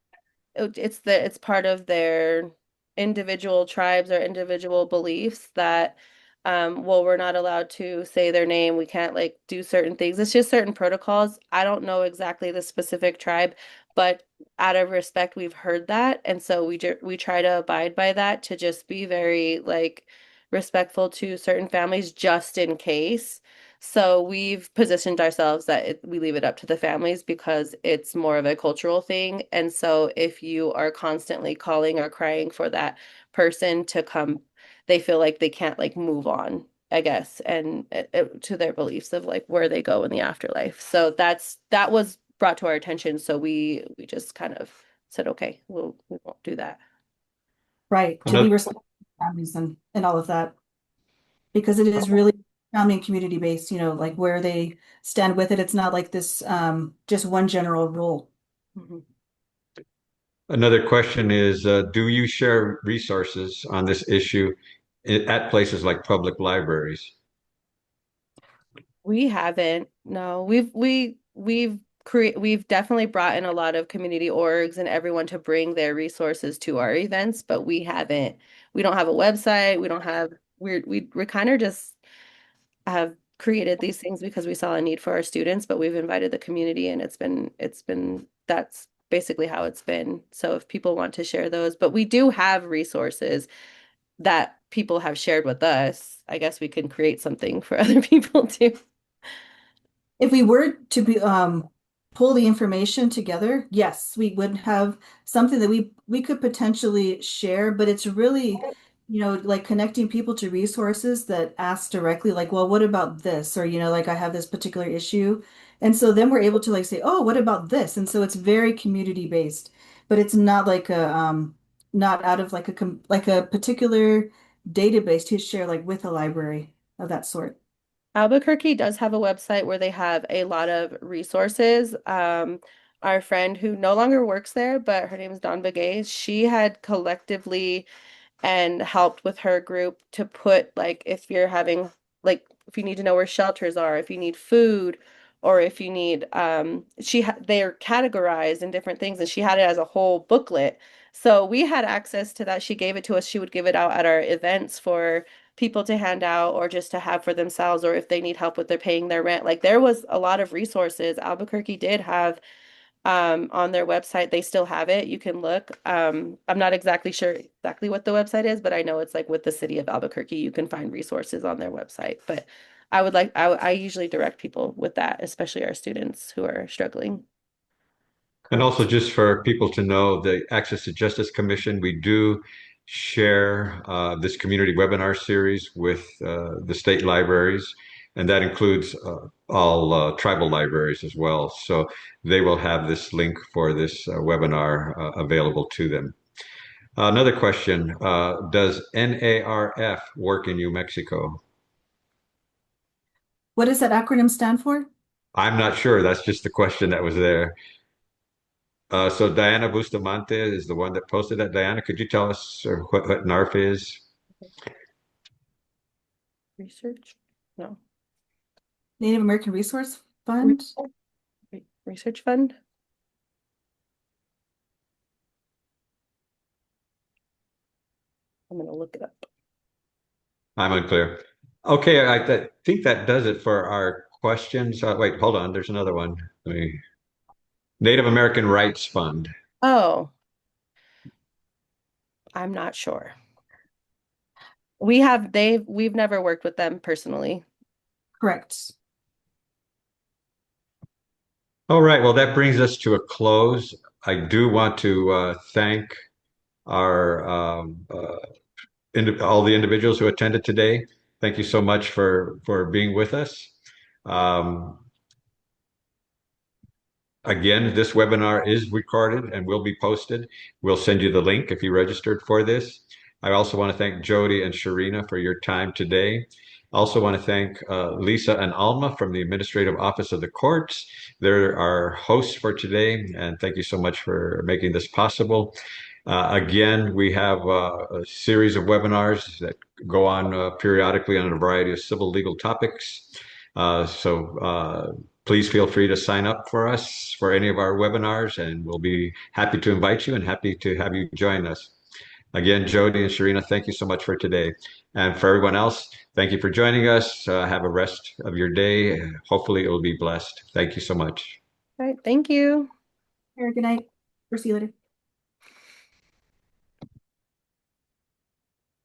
it's part of their individual tribes or individual beliefs that well, we're not allowed to say their name. We can't like do certain things. It's just certain protocols. I don't know exactly the specific tribe, but out of respect, we've heard that, and so we try to abide by that to just be very like respectful to certain families just in case. So we've positioned ourselves that we leave it up to the families because it's more of a cultural thing. And so if you are constantly calling or crying for that person to come, they feel like they can't like move on, I guess, and to their beliefs of like where they go in the afterlife. So that was brought to our attention. So we just kind of said, okay, we won't do that. Right, to be Another, respectful of families and all of that, because it is really family and community based, like where they stand with it. It's not like this just one general rule. Mhm. another question is, do you share resources on this issue at places like public libraries? We haven't. No, we've definitely brought in a lot of community orgs and everyone to bring their resources to our events, but we don't have a website. We don't have we're kind of just have created these things because we saw a need for our students, but we've invited the community and it's been that's basically how it's been. So if people want to share those, but we do have resources that people have shared with us. I guess we can create something for other people too. If we were to be pull the information together, yes, we would have something that we could potentially share, but it's really, like connecting people to resources that ask directly, like, well, what about this? Or, like I have this particular issue. And so then we're able to like say, oh, what about this? And so it's very community based, but it's not like a not out of like like a particular database to share like with a library of that sort. Albuquerque does have a website where they have a lot of resources. Our friend who no longer works there, but her name is Dawn Begay, she had collectively and helped with her group to put like if you're having like if you need to know where shelters are, if you need food, or if you need they're categorized in different things and she had it as a whole booklet. So we had access to that. She gave it to us. She would give it out at our events for people to hand out or just to have for themselves or if they need help with their paying their rent. Like there was a lot of resources. Albuquerque did have on their website. They still have it. You can look. I'm not exactly sure exactly what the website is, but I know it's like with the city of Albuquerque, you can find resources on their website. But I usually direct people with that, especially our students who are struggling. And also, just for people to know, the Access to Justice Commission, we do share this community webinar series with the state libraries, and that includes all tribal libraries as well. So they will have this link for this webinar available to them. Another question, does NARF work in New Mexico? What does that acronym stand for? I'm not sure. That's just the question that was there. So Diana Bustamante is the one that posted that. Diana, could you tell us what NARF is? Research? No. Native American Resource Re- Fund? Research fund? I'm gonna look it up. I'm unclear. Okay, think that does it for our questions. Wait, hold on. There's another one. Native American Rights Fund. Oh, I'm not sure. We've never worked with them personally. Correct. All right, well, that brings us to a close. I do want to thank our all the individuals who attended today. Thank you so much for being with us. Um, Again, this webinar is recorded and will be posted. We'll send you the link if you registered for this. I also want to thank Jodi and Shereena for your time today. I also want to thank Lisa and Alma from the Administrative Office of the Courts. They're our hosts for today, and thank you so much for making this possible. Again, we have a series of webinars that go on periodically on a variety of civil legal topics. Please feel free to sign up for us for any of our webinars, and we'll be happy to invite you and happy to have you join us. Again, Jodi and Shereena, thank you so much for today. And for everyone else, thank you for joining us. Have a rest of your day. Hopefully it will be blessed. Thank you so much. All right, thank you. Good night. We'll see you later.